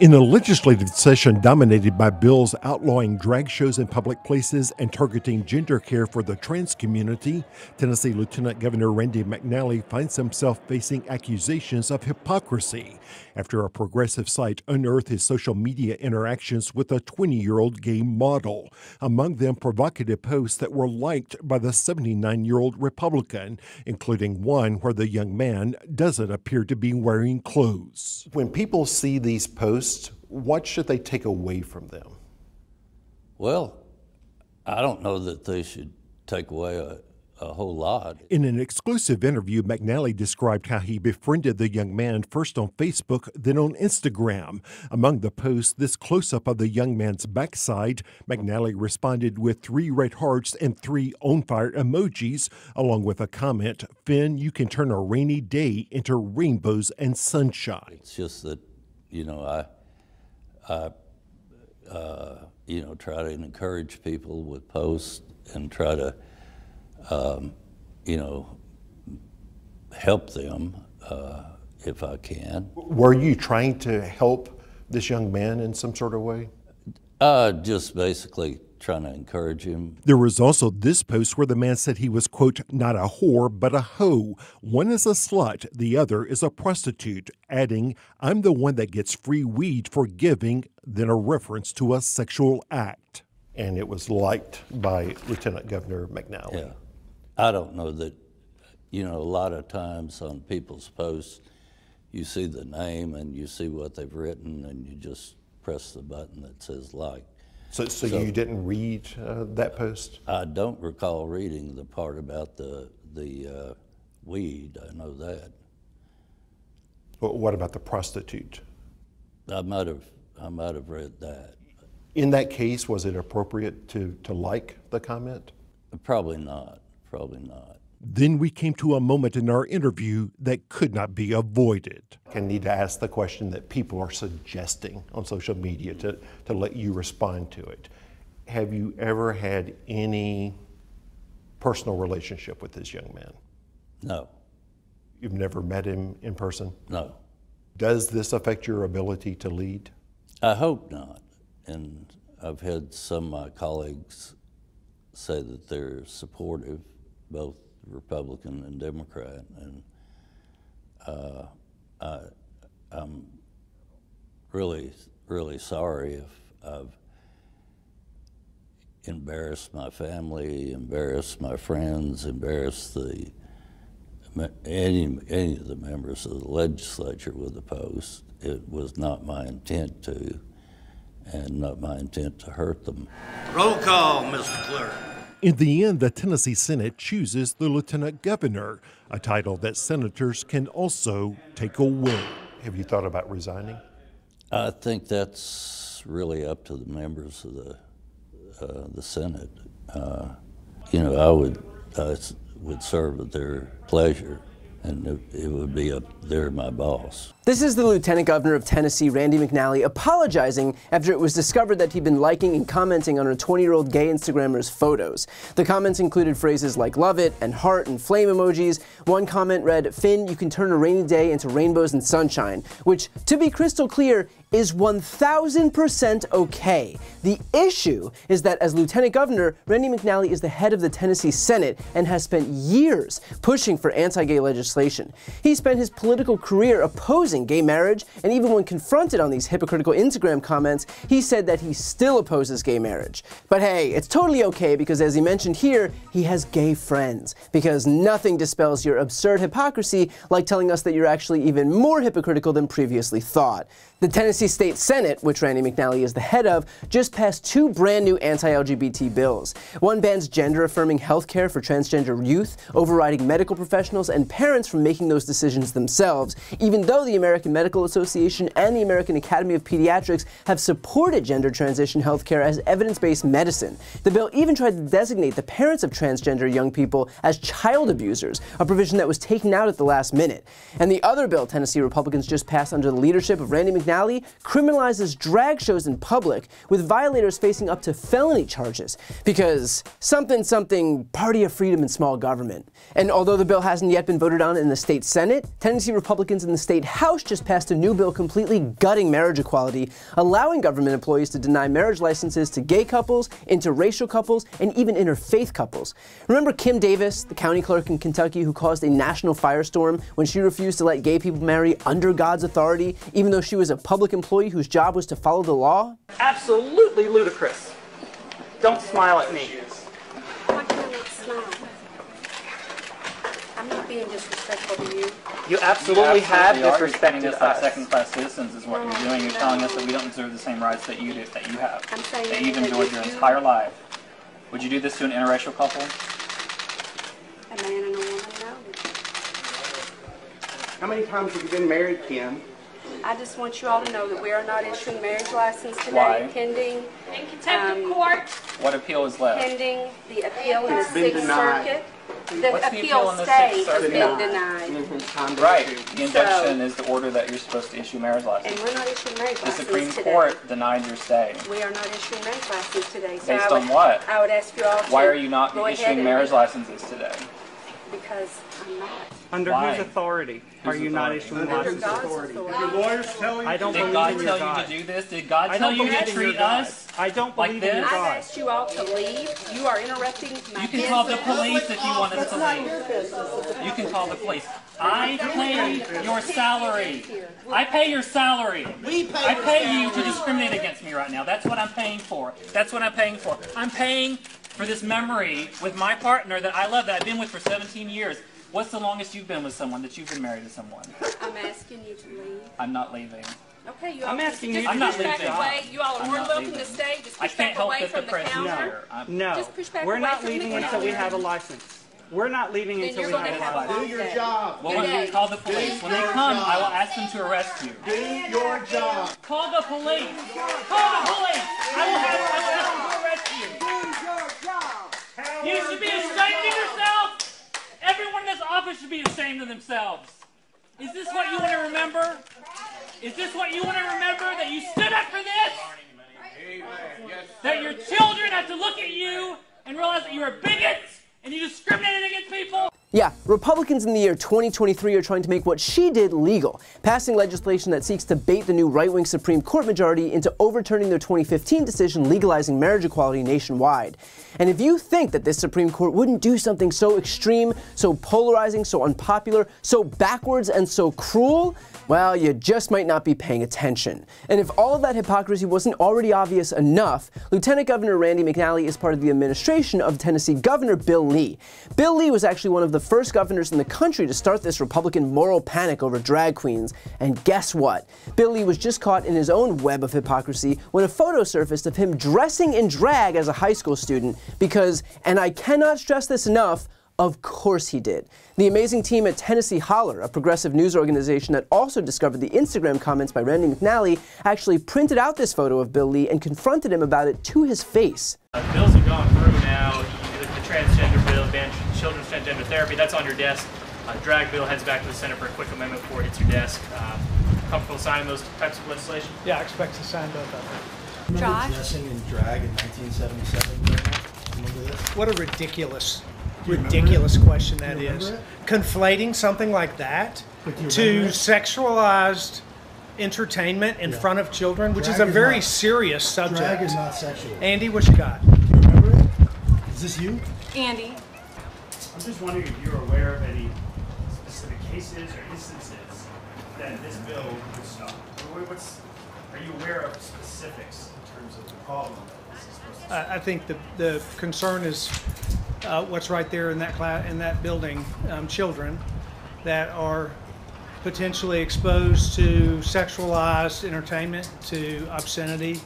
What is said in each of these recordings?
In a legislative session dominated by bills outlawing drag shows in public places and targeting gender care for the trans community, Tennessee Lieutenant Governor Randy McNally finds himself facing accusations of hypocrisy after a progressive site unearthed his social media interactions with a 20-year-old gay model, among them provocative posts that were liked by the 79-year-old Republican, including one where the young man doesn't appear to be wearing clothes. When people see these posts, what should they take away from them? Well, I don't know that they should take away a whole lot. In an exclusive interview, McNally described how he befriended the young man first on Facebook, then on Instagram. Among the posts, this close-up of the young man's backside, McNally responded with 3 red hearts and 3 on-fire emojis, along with a comment, "Finn, you can turn a rainy day into rainbows and sunshine." It's just that, you know, I try to encourage people with posts and try to, help them if I can. Were you trying to help this young man in some sort of way? Just basically trying to encourage him. There was also this post where the man said he was, quote, "not a whore, but a hoe. One is a slut, the other is a prostitute," adding, "I'm the one that gets free weed for giving," then a reference to a sexual act. And it was liked by Lieutenant Governor McNally. Yeah. I don't know that, a lot of times on people's posts, you see the name and you see what they've written and you just press the button that says like. So you didn't read that post? I don't recall reading the part about the weed. I know that. Well, what about the prostitute? I might have read that. In that case, was it appropriate to like the comment? Probably not. Probably not. Then we came to a moment in our interview that could not be avoided. I need to ask the question that people are suggesting on social media to let you respond to it. Have you ever had any personal relationship with this young man? No. You've never met him in person? No. Does this affect your ability to lead? I hope not. And I've had some of my colleagues say that they're supportive, both Republican and Democrat, and I'm really, really sorry if I've embarrassed my family, embarrassed my friends, embarrassed any of the members of the legislature with the post. It was not my intent to, and not my intent to hurt them. Roll call, Mr. Clerk. In the end, the Tennessee Senate chooses the Lieutenant Governor, a title that senators can also take away. Have you thought about resigning? I think that's really up to the members of the Senate. I would serve at their pleasure, and it would be up there my boss. This is the Lieutenant Governor of Tennessee, Randy McNally, apologizing after it was discovered that he'd been liking and commenting on a 20-year-old gay Instagrammer's photos. The comments included phrases like "love it" and "heart" and flame emojis. One comment read, "Finn, you can turn a rainy day into rainbows and sunshine," which, to be crystal clear, is 1000% okay. The issue is that as Lieutenant Governor, Randy McNally is the head of the Tennessee Senate and has spent years pushing for anti-gay legislation. He spent his political career opposing gay marriage, and even when confronted on these hypocritical Instagram comments, he said that he still opposes gay marriage. But hey, it's totally okay because, as he mentioned here, he has gay friends. Because nothing dispels your absurd hypocrisy like telling us that you're actually even more hypocritical than previously thought. The Tennessee State Senate, which Randy McNally is the head of, just passed 2 brand new anti-LGBT bills. One bans gender-affirming health care for transgender youth, overriding medical professionals and parents from making those decisions themselves, even though the American Medical Association and the American Academy of Pediatrics have supported gender transition health care as evidence-based medicine. The bill even tried to designate the parents of transgender young people as child abusers, a provision that was taken out at the last minute. And the other bill Tennessee Republicans just passed under the leadership of Randy McNally criminalizes drag shows in public, with violators facing up to felony charges because something party of freedom and small government. And although the bill hasn't yet been voted on in the state Senate, Tennessee Republicans in the state House just passed a new bill completely gutting marriage equality, allowing government employees to deny marriage licenses to gay couples, interracial couples, and even interfaith couples. Remember Kim Davis, the county clerk in Kentucky who caused a national firestorm when she refused to let gay people marry under God's authority, even though she was a public employee whose job was to follow the law? Absolutely ludicrous. Don't smile at me. Why can't I smile? I'm not being disrespectful to you. You absolutely have disrespected us like second-class citizens is what you're doing. You're telling us that we don't deserve the same rights that you do, that you have, I'm saying that you've that enjoyed your entire life. Would you do this to an interracial couple? A man and a woman, no. How many times have you been married, Kim? I just want you all to know that we are not issuing marriage license today, Why? pending In contempt of court. What appeal is left? pending the appeal in the It's been Sixth denied. Circuit. What's The the appeal appeal in the stay Sixth has Circuit? been denied. Time to Right. issue. The injunction is the order that you're supposed to issue marriage And license. we're not issuing marriage The license Supreme today. Court denied your stay. We are not issuing marriage license today. So Based I would, on what? I would ask you all to Why are you not go ahead issuing and- marriage licenses today? Because I'm not. Under Why? whose authority are Whose you not authority? issuing Under licenses? God's authority. I don't Did believe God in your tell God. you to do this? Did God I tell don't you believe to in your treat God. us? I don't like believe in your this? I've God. asked you all to leave. You are interrupting my You can call the business. police if you want us to leave. You can call the police. I pay your salary. I pay your salary. I pay you to discriminate against me right now. That's what I'm paying for. That's what I'm paying for. I'm paying for this memory with my partner that I love, that I've been with for 17 years. What's the longest you've been with someone, that you've been married to someone? I'm asking you to leave. I'm not leaving. Okay, you all I'm just asking you just to I'm push not back leaving. away. You all are I'm more not welcome leaving. to stay. Just I push can't back help away that the from the press is counter. here. No, Just push back we're away not from the leaving until we counter. have a license. We're not leaving Then until you're we going have to a have a license. long day. Well, when you call the police, when they come, I will ask them to arrest you. Do your job. Call the police. Call the police. I will ask them to arrest you. Do your job. You should be ashamed of yourself. Everyone in this office should be ashamed of themselves. Is this what you want to remember? Is this what you want to remember? That you stood up for this? That your children have to look at you and realize that you're a bigot and you discriminated against people? Yeah, Republicans in the year 2023 are trying to make what she did legal, passing legislation that seeks to bait the new right-wing Supreme Court majority into overturning their 2015 decision legalizing marriage equality nationwide. And if you think that this Supreme Court wouldn't do something so extreme, so polarizing, so unpopular, so backwards, and so cruel, well, you just might not be paying attention. And if all of that hypocrisy wasn't already obvious enough, Lieutenant Governor Randy McNally is part of the administration of Tennessee Governor Bill Lee. Bill Lee was actually one of the first governors in the country to start this Republican moral panic over drag queens. And guess what? Bill Lee was just caught in his own web of hypocrisy when a photo surfaced of him dressing in drag as a high school student because, and I cannot stress this enough, of course he did. The amazing team at Tennessee Holler, a progressive news organization that also discovered the Instagram comments by Randy McNally, actually printed out this photo of Bill Lee and confronted him about it to his face. Bills have gone through now. The transgender bill, ban children's transgender therapy, that's on your desk. Drag bill heads back to the Senate for a quick amendment before it hits your desk. Comfortable signing those types of legislation? Yeah, I expect to sign both of them. Josh? Dressing in drag in 1977. Remember this? What a ridiculous question that is. Conflating something like that to sexualized entertainment in front of children, which is a very serious subject. Drag is not sexual. Andy, what you got? Do you remember it? Is this you? Andy. I'm just wondering if you're aware of any specific cases or instances that this bill would stop. Are you aware of specifics in terms of the problem that this is supposed to I think the concern is what's right there in that building, children that are potentially exposed to sexualized entertainment, to obscenity,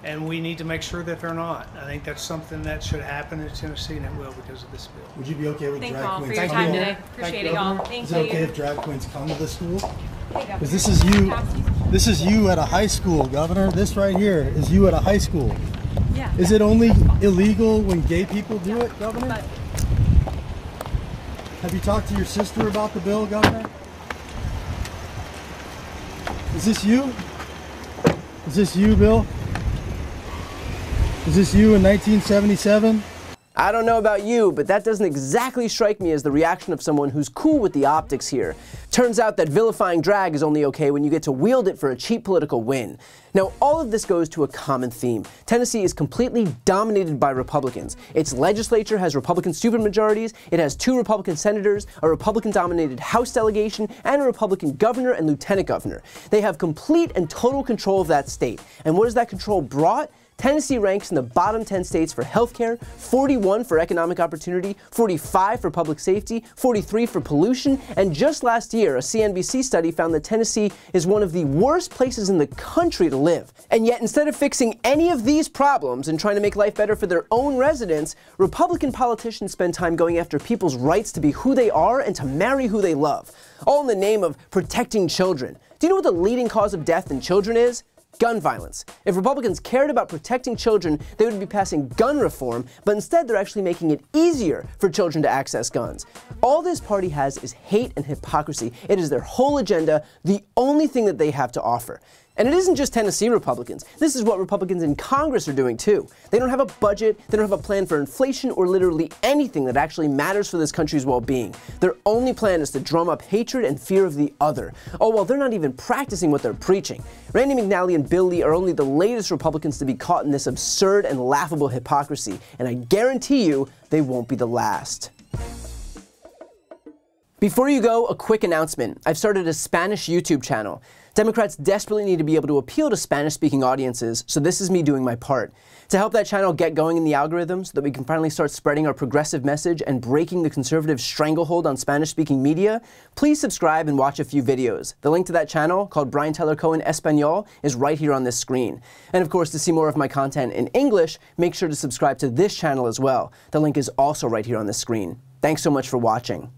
and we need to make sure that they're not. I think that's something that should happen in Tennessee, and it will because of this bill. Would you be okay with Thank drag you all queens? for your coming time here? today. Appreciate it, y'all. Thank Is it okay you. if drag queens come to the school? Because this is you. This is you at a high school, Governor. This right here is you at a high school. Yeah. Is it only illegal when gay people do it, Governor? But Have you talked to your sister about the bill, Governor? Is this you? Is this you, Bill? Is this you in 1977? I don't know about you, but that doesn't exactly strike me as the reaction of someone who's cool with the optics here. Turns out that vilifying drag is only okay when you get to wield it for a cheap political win. Now, all of this goes to a common theme. Tennessee is completely dominated by Republicans. Its legislature has Republican supermajorities, it has 2 Republican senators, a Republican-dominated House delegation, and a Republican governor and lieutenant governor. They have complete and total control of that state. And what has that control brought? Tennessee ranks in the bottom 10 states for healthcare, 41 for economic opportunity, 45 for public safety, 43 for pollution, and just last year, a CNBC study found that Tennessee is one of the worst places in the country to live. And yet, instead of fixing any of these problems and trying to make life better for their own residents, Republican politicians spend time going after people's rights to be who they are and to marry who they love, all in the name of protecting children. Do you know what the leading cause of death in children is? Gun violence. If Republicans cared about protecting children, they would be passing gun reform, but instead they're actually making it easier for children to access guns. All this party has is hate and hypocrisy. It is their whole agenda, the only thing that they have to offer. And it isn't just Tennessee Republicans. This is what Republicans in Congress are doing too. They don't have a budget, they don't have a plan for inflation or literally anything that actually matters for this country's well-being. Their only plan is to drum up hatred and fear of the other. Oh, well, they're not even practicing what they're preaching. Randy McNally and Bill Lee are only the latest Republicans to be caught in this absurd and laughable hypocrisy, and I guarantee you they won't be the last. Before you go, a quick announcement. I've started a Spanish YouTube channel. Democrats desperately need to be able to appeal to Spanish-speaking audiences, so this is me doing my part. To help that channel get going in the algorithm so that we can finally start spreading our progressive message and breaking the conservative stranglehold on Spanish-speaking media, please subscribe and watch a few videos. The link to that channel, called Brian Tyler Cohen Espanol, is right here on this screen. And of course, to see more of my content in English, make sure to subscribe to this channel as well. The link is also right here on this screen. Thanks so much for watching.